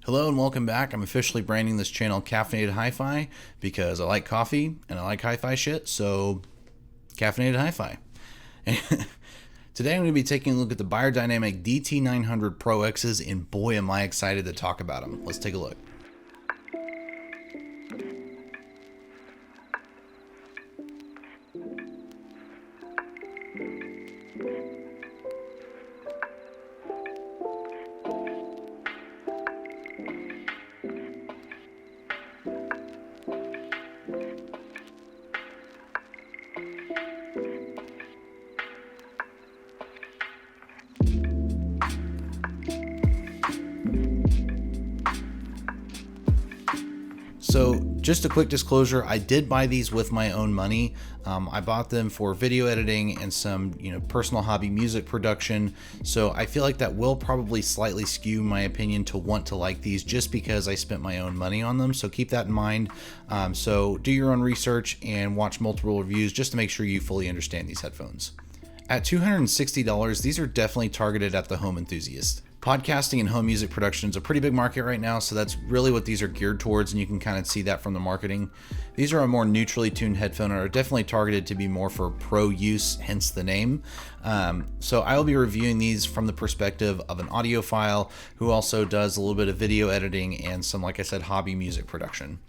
Hello and welcome back. I'm officially branding this channel Caffeinated Hi-Fi because I like coffee and I like hi-fi shit, so Caffeinated Hi-Fi. Today I'm going to be taking a look at the Beyerdynamic DT900 Pro X's, and boy am I excited to talk about them. Let's take a look. So just a quick disclosure, I did buy these with my own money. I bought them for video editing and some, personal hobby music production. So I feel like that will probably slightly skew my opinion to want to like these just because I spent my own money on them. So keep that in mind. So do your own research and watch multiple reviews just to make sure you fully understand these headphones. At $260, these are definitely targeted at the home enthusiast. Podcasting and home music production is a pretty big market right now, so that's really what these are geared towards, and you can kind of see that from the marketing. These are a more neutrally tuned headphone and are definitely targeted to be more for pro use, hence the name. So I will be reviewing these from the perspective of an audiophile who also does a little bit of video editing and some, like I said, hobby music production.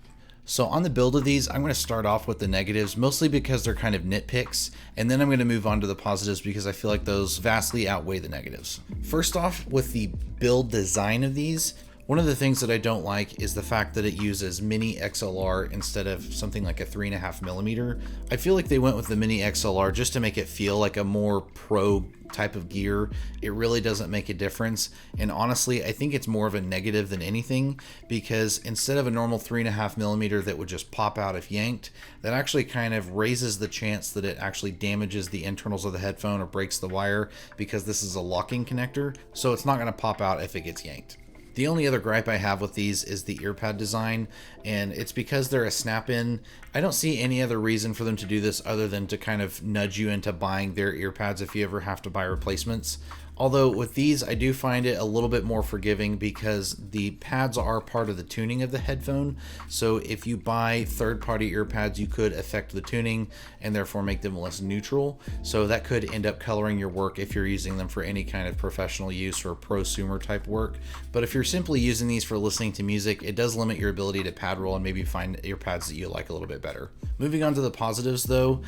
So on the build of these, I'm going to start off with the negatives, mostly because they're kind of nitpicks, and then I'm going to move on to the positives because I feel like those vastly outweigh the negatives. First off, with the build design of these, one of the things that I don't like is the fact that it uses mini XLR instead of something like a 3.5mm. I feel like they went with the mini XLR just to make it feel like a more pro type of gear. It really doesn't make a difference, and honestly I think it's more of a negative than anything, because instead of a normal 3.5mm that would just pop out if yanked, that actually kind of raises the chance that it actually damages the internals of the headphone or breaks the wire, because this is a locking connector, so it's not going to pop out if it gets yanked. The only other gripe I have with these is the earpad design, and it's because they're a snap-in. I don't see any other reason for them to do this other than to kind of nudge you into buying their earpads if you ever have to buy replacements. Although with these, I do find it a little bit more forgiving because the pads are part of the tuning of the headphone. So if you buy third-party earpads, you could affect the tuning and therefore make them less neutral. So that could end up coloring your work if you're using them for any kind of professional use or prosumer type work. But if you're simply using these for listening to music, it does limit your ability to pad roll and maybe find earpads that you like a little bit better. Moving on to the positives though,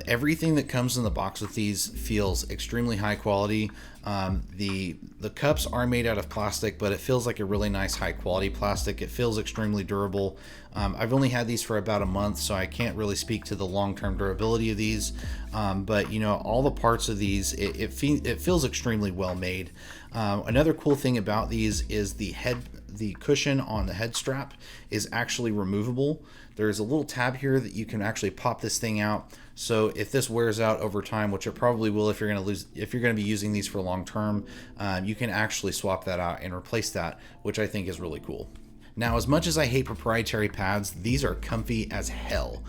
everything that comes in the box with these feels extremely high quality. The cups are made out of plastic, but it feels like a really nice high quality plastic. It feels extremely durable. I've only had these for about a month, so I can't really speak to the long-term durability of these. But all the parts of these, it feels extremely well made. Another cool thing about these is the cushion on the head strap is actually removable. There's a little tab here that you can actually pop this thing out. So if this wears out over time, which it probably will if you're going to be using these for long term, you can actually swap that out and replace that, which I think is really cool. Now, as much as I hate proprietary pads, these are comfy as hell.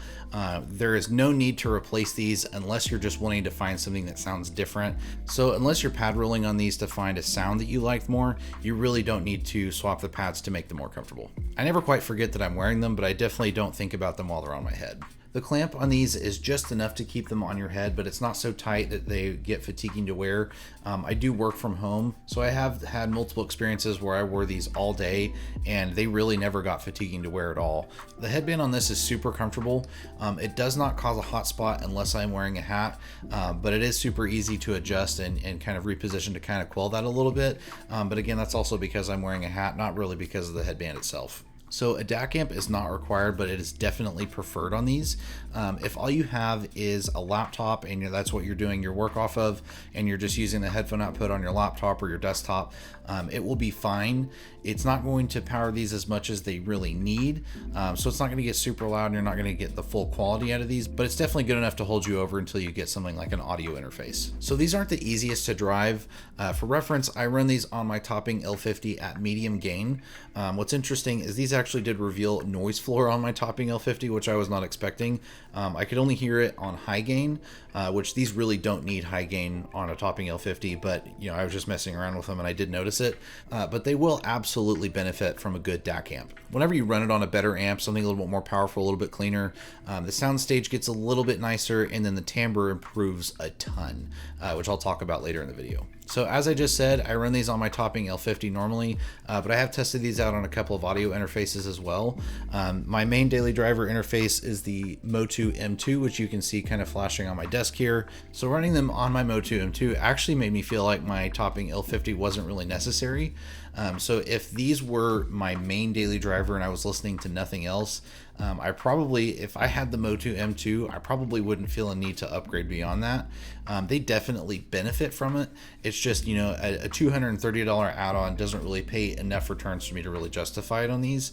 There is no need to replace these unless you're just wanting to find something that sounds different. So unless you're pad rolling on these to find a sound that you like more, you really don't need to swap the pads to make them more comfortable. I never quite forget that I'm wearing them, but I definitely don't think about them while they're on my head. The clamp on these is just enough to keep them on your head, but it's not so tight that they get fatiguing to wear. I do work from home, so I have had multiple experiences where I wore these all day and they really never got fatiguing to wear at all. The headband on this is super comfortable. It does not cause a hot spot unless I'm wearing a hat, but it is super easy to adjust and kind of reposition to kind of quell that a little bit. But again, that's also because I'm wearing a hat, not really because of the headband itself. So a DAC amp is not required, but it is definitely preferred on these. If all you have is a laptop and that's what you're doing your work off of, and you're just using the headphone output on your laptop or your desktop, it will be fine. It's not going to power these as much as they really need, so it's not going to get super loud and you're not going to get the full quality out of these, but it's definitely good enough to hold you over until you get something like an audio interface. So these aren't the easiest to drive. For reference, I run these on my Topping L50 at medium gain. What's interesting is these actually did reveal noise floor on my topping L50, which I was not expecting. I could only hear it on high gain, which these really don't need high gain on a topping L50, but I was just messing around with them and I did notice it. But they will absolutely benefit from a good DAC amp. Whenever you run it on a better amp, something a little bit more powerful, a little bit cleaner, the soundstage gets a little bit nicer, and then the timbre improves a ton, which I'll talk about later in the video. So as I just said, I run these on my topping L50 normally, but I have tested these out on a couple of audio interfaces as well. My main daily driver interface is the Motu M2, which you can see kind of flashing on my desk here. So running them on my Motu M2 actually made me feel like my topping L50 wasn't really necessary. So if these were my main daily driver and I was listening to nothing else, I probably, if I had the Motu M2, I probably wouldn't feel a need to upgrade beyond that. They definitely benefit from it. It's just, a $230 add-on doesn't really pay enough returns for me to really justify it on these.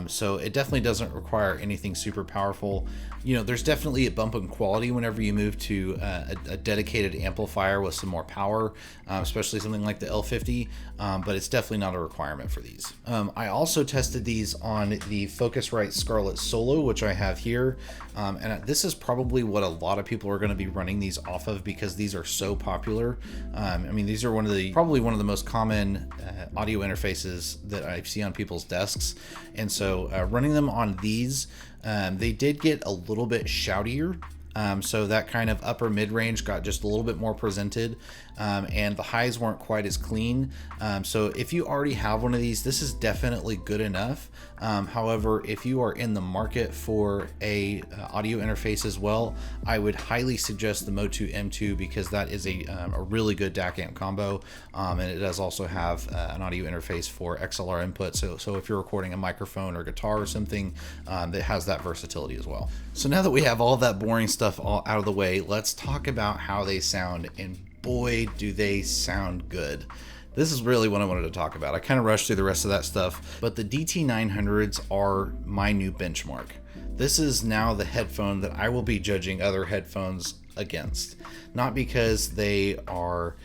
So it definitely doesn't require anything super powerful. There's definitely a bump in quality whenever you move to a dedicated amplifier with some more power, especially something like the L50, but it's definitely not a requirement for these. I also tested these on the Focusrite Scarlett Solo, which I have here, and this is probably what a lot of people are going to be running these off of because these are so popular. These are probably one of the most common audio interfaces that I see on people's desks, and so running them on these, they did get a little bit shoutier. So that kind of upper mid-range got just a little bit more presented, and the highs weren't quite as clean. So if you already have one of these, this is definitely good enough. However, if you are in the market for a audio interface as well, I would highly suggest the Motu M2 because that is a really good DAC amp combo, and it does also have an audio interface for XLR input. So if you're recording a microphone or guitar or something, that has that versatility as well. So now that we have all that boring stuff all out of the way, let's talk about how they sound, and boy do they sound good. This is really what I wanted to talk about. I kind of rushed through the rest of that stuff, but the DT900s are my new benchmark. This is now the headphone that I will be judging other headphones against. Not because they are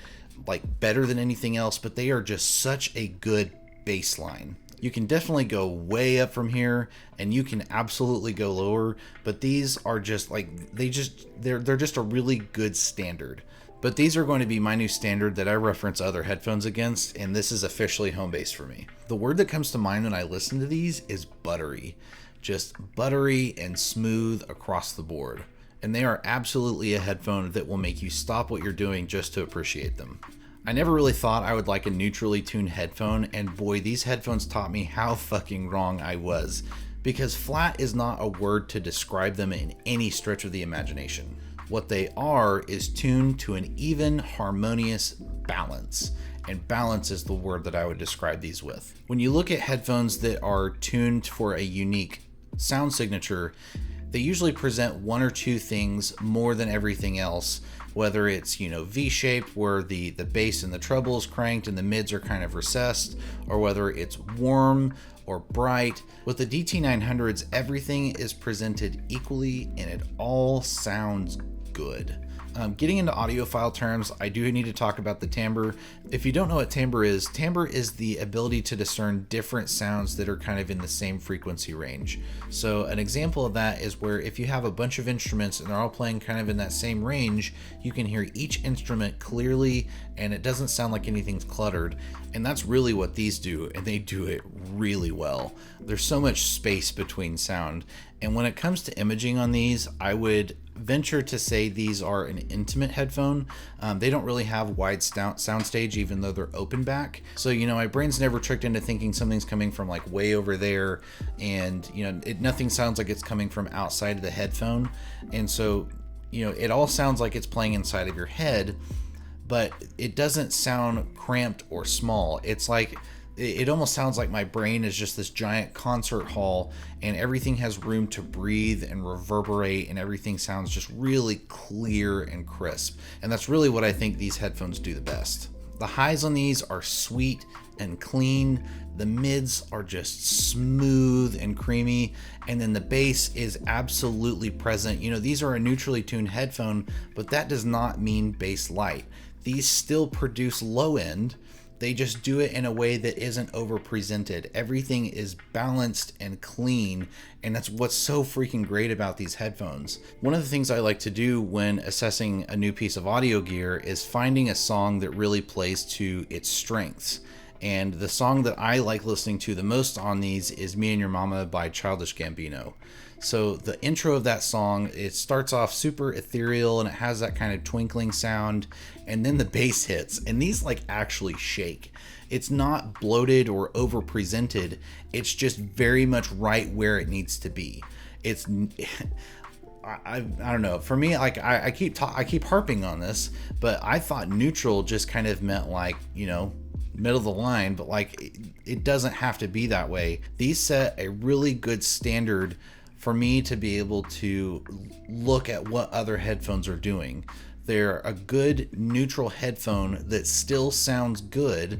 better than anything else, but they are just such a good baseline. You can definitely go way up from here, and you can absolutely go lower, but these are just they're just a really good standard. But these are going to be my new standard that I reference other headphones against, and this is officially home base for me. The word that comes to mind when I listen to these is buttery. Just buttery and smooth across the board. And they are absolutely a headphone that will make you stop what you're doing just to appreciate them. I never really thought I would like a neutrally tuned headphone, and boy, these headphones taught me how fucking wrong I was. Because flat is not a word to describe them in any stretch of the imagination. What they are is tuned to an even, harmonious balance. And balance is the word that I would describe these with. When you look at headphones that are tuned for a unique sound signature, they usually present one or two things more than everything else, whether it's, V-shaped where the bass and the treble is cranked and the mids are kind of recessed, or whether it's warm or bright. With the DT900s, everything is presented equally and it all sounds good. Getting into audiophile terms, I do need to talk about the timbre. If you don't know what timbre is the ability to discern different sounds that are kind of in the same frequency range. So an example of that is where if you have a bunch of instruments and they're all playing kind of in that same range, you can hear each instrument clearly and it doesn't sound like anything's cluttered. And that's really what these do, and they do it really well. There's so much space between sound. And when it comes to imaging on these, I would venture to say these are an intimate headphone. They don't really have wide soundstage, even though they're open back. So, my brain's never tricked into thinking something's coming from way over there, and nothing sounds like it's coming from outside of the headphone. And so, it all sounds like it's playing inside of your head, but it doesn't sound cramped or small. It's it almost sounds like my brain is just this giant concert hall and everything has room to breathe and reverberate, and everything sounds just really clear and crisp. And that's really what I think these headphones do the best. The highs on these are sweet and clean. The mids are just smooth and creamy. And then the bass is absolutely present. These are a neutrally tuned headphone, but that does not mean bass light. These still produce low end, They just do it in a way that isn't over presented. Everything is balanced and clean, and that's what's so freaking great about these headphones. One of the things I like to do when assessing a new piece of audio gear is finding a song that really plays to its strengths. And the song that I like listening to the most on these is Me and Your Mama by Childish Gambino. So the intro of that song, it starts off super ethereal and it has that kind of twinkling sound, and then the bass hits, and these like actually shake. It's not bloated or over presented. It's just very much right where it needs to be. It's I don't know. For me, like I keep harping on this, but I thought neutral just kind of meant like, you know, middle of the line, but like it doesn't have to be that way. These set a really good standard for me to be able to look at what other headphones are doing. They're a good neutral headphone that still sounds good.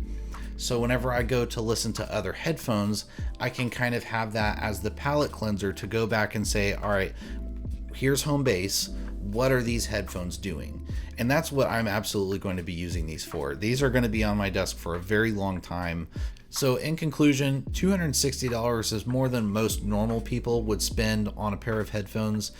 So whenever I go to listen to other headphones, I can kind of have that as the palate cleanser to go back and say, all right, here's home base. What are these headphones doing? And that's what I'm absolutely going to be using these for. These are going to be on my desk for a very long time. So in conclusion, $260 is more than most normal people would spend on a pair of headphones.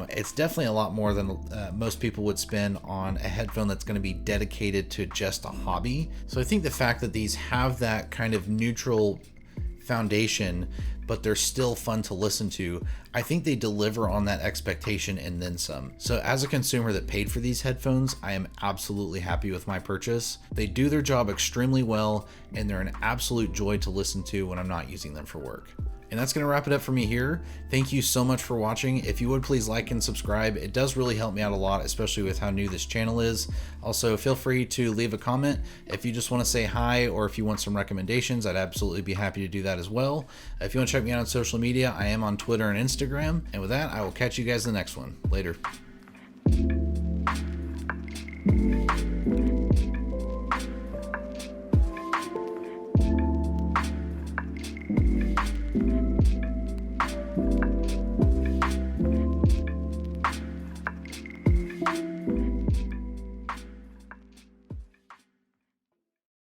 It's definitely a lot more than most people would spend on a headphone that's going to be dedicated to just a hobby. So I think the fact that these have that kind of neutral foundation, but they're still fun to listen to, I think they deliver on that expectation and then some. So as a consumer that paid for these headphones, I am absolutely happy with my purchase. They do their job extremely well, and they're an absolute joy to listen to when I'm not using them for work. And that's going to wrap it up for me here. Thank you so much for watching. If you would please like and subscribe, it does really help me out a lot, especially with how new this channel is. Also, feel free to leave a comment if you just want to say hi, or if you want some recommendations, I'd absolutely be happy to do that as well. If you want to check me out on social media, I am on Twitter and Instagram. And with that, I will catch you guys in the next one. Later.